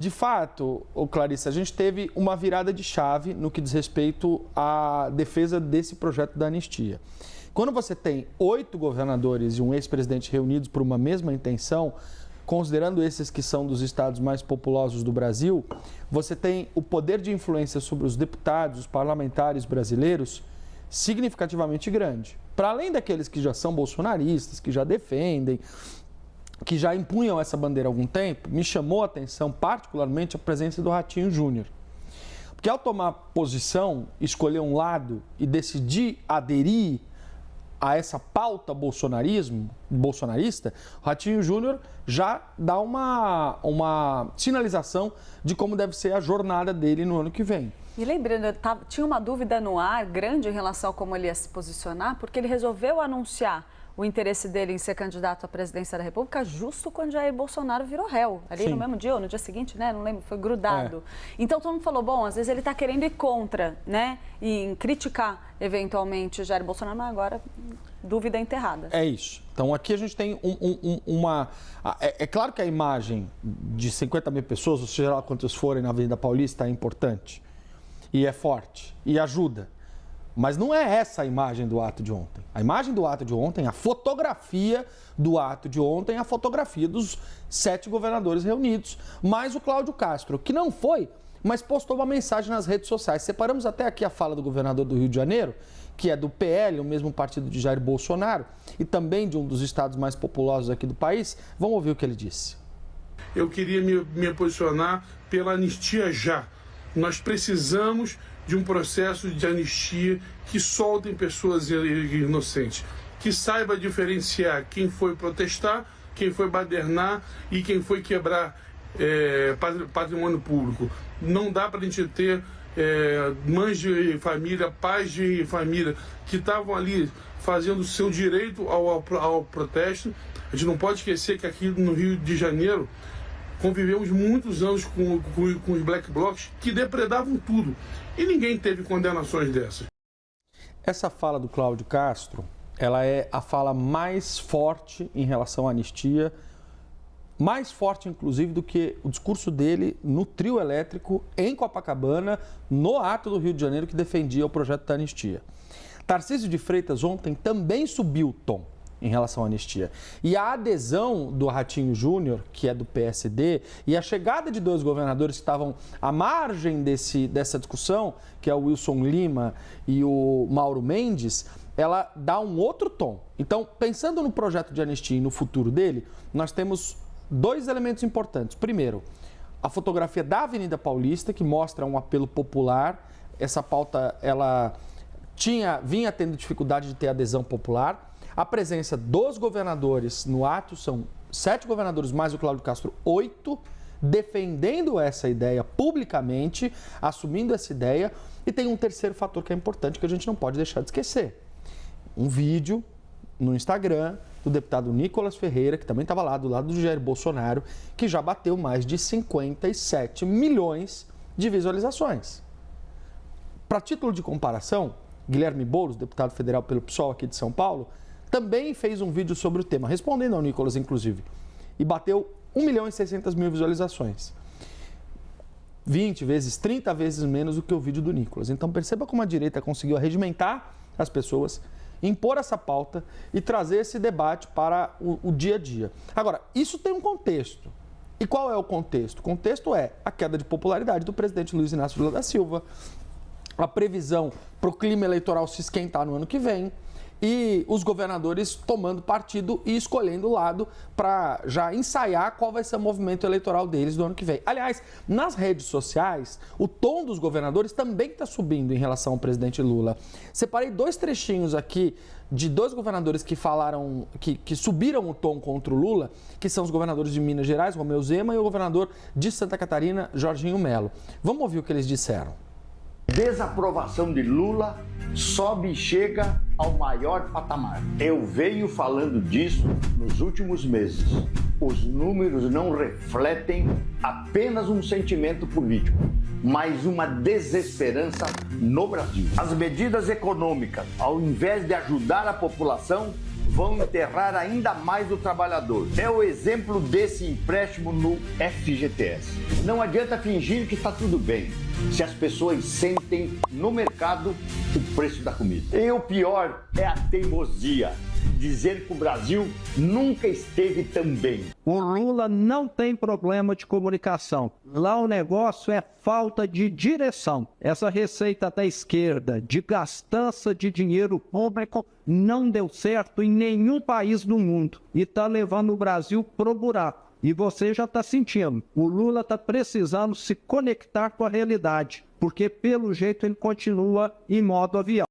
De fato, Clarice, a gente teve uma virada de chave no que diz respeito à defesa desse projeto da anistia. Quando você tem 8 governadores e um ex-presidente reunidos por uma mesma intenção, considerando esses que são dos estados mais populosos do Brasil, você tem o poder de influência sobre os deputados, os parlamentares brasileiros, significativamente grande. Para além daqueles que já são bolsonaristas, que já defendem, que já impunham essa bandeira há algum tempo, me chamou a atenção particularmente a presença do Ratinho Júnior. Porque ao tomar posição, escolher um lado e decidir aderir a essa pauta bolsonarista, o Ratinho Júnior já dá uma sinalização de como deve ser a jornada dele no ano que vem. E lembrando, tinha uma dúvida no ar grande em relação a como ele ia se posicionar, porque ele resolveu anunciar o interesse dele em ser candidato à presidência da República justo quando Jair Bolsonaro virou réu. Ali Sim. no mesmo dia ou no dia seguinte, né? Não lembro, foi grudado. Então todo mundo falou, bom, às vezes ele está querendo ir contra, né? E em criticar eventualmente Jair Bolsonaro, mas agora dúvida enterrada. É isso. Então aqui a gente tem uma... É claro que a imagem de 50 mil pessoas, ou seja lá quantas forem na Avenida Paulista, é importante. E é forte. E ajuda. Mas não é essa a imagem do ato de ontem. A imagem do ato de ontem, a fotografia do ato de ontem, a fotografia dos 7 governadores reunidos, mais o Cláudio Castro, que não foi, mas postou uma mensagem nas redes sociais. Separamos até aqui a fala do governador do Rio de Janeiro, que é do PL, o mesmo partido de Jair Bolsonaro, e também de um dos estados mais populosos aqui do país. Vamos ouvir o que ele disse. Eu queria me posicionar pela anistia já. Nós precisamos de um processo de anistia que soltem pessoas inocentes, que saiba diferenciar quem foi protestar, quem foi badernar e quem foi quebrar patrimônio público. Não dá para a gente ter mães de família, pais de família que estavam ali fazendo o seu direito ao protesto. A gente não pode esquecer que aqui no Rio de Janeiro convivemos muitos anos com os black blocs que depredavam tudo. E ninguém teve condenações dessas. Essa fala do Cláudio Castro, ela é a fala mais forte em relação à anistia, mais forte, inclusive, do que o discurso dele no trio elétrico em Copacabana, no ato do Rio de Janeiro que defendia o projeto da anistia. Tarcísio de Freitas ontem também subiu o tom em relação à anistia. E a adesão do Ratinho Júnior, que é do PSD, e a chegada de 2 governadores que estavam à margem dessa discussão, que é o Wilson Lima e o Mauro Mendes, ela dá um outro tom. Então, pensando no projeto de anistia e no futuro dele, nós temos 2 elementos importantes. Primeiro, a fotografia da Avenida Paulista, que mostra um apelo popular. Essa pauta, ela vinha tendo dificuldade de ter adesão popular. A presença dos governadores no ato, são 7 governadores mais o Cláudio Castro, 8, defendendo essa ideia publicamente, assumindo essa ideia. E tem um terceiro fator que é importante, que a gente não pode deixar de esquecer. Um vídeo no Instagram do deputado Nicolas Ferreira, que também estava lá do lado do Jair Bolsonaro, que já bateu mais de 57 milhões de visualizações. Para título de comparação, Guilherme Boulos, deputado federal pelo PSOL aqui de São Paulo, também fez um vídeo sobre o tema, respondendo ao Nicolas, inclusive, e bateu 1.600.000 visualizações. 20 vezes, 30 vezes menos do que o vídeo do Nicolas. Então perceba como a direita conseguiu arregimentar as pessoas, impor essa pauta e trazer esse debate para o dia a dia. Agora, isso tem um contexto. E qual é o contexto? O contexto é a queda de popularidade do presidente Luiz Inácio Lula da Silva, a previsão para o clima eleitoral se esquentar no ano que vem, e os governadores tomando partido e escolhendo lado para já ensaiar qual vai ser o movimento eleitoral deles do ano que vem. Aliás, nas redes sociais, o tom dos governadores também está subindo em relação ao presidente Lula. Separei 2 trechinhos aqui de 2 governadores que falaram, que subiram o tom contra o Lula, que são os governadores de Minas Gerais, Romeu Zema, e o governador de Santa Catarina, Jorginho Melo. Vamos ouvir o que eles disseram. Desaprovação de Lula sobe e chega ao maior patamar. Eu venho falando disso nos últimos meses. Os números não refletem apenas um sentimento político, mas uma desesperança no Brasil. As medidas econômicas, ao invés de ajudar a população, vão enterrar ainda mais o trabalhador. É o exemplo desse empréstimo no FGTS. Não adianta fingir que está tudo bem, se as pessoas sentem no mercado o preço da comida. E o pior é a teimosia. Dizer que o Brasil nunca esteve tão bem. O Lula não tem problema de comunicação. Lá o negócio é falta de direção. Essa receita da esquerda de gastança de dinheiro público não deu certo em nenhum país do mundo e está levando o Brasil pro buraco. E você já está sentindo. O Lula está precisando se conectar com a realidade, porque pelo jeito ele continua em modo avião.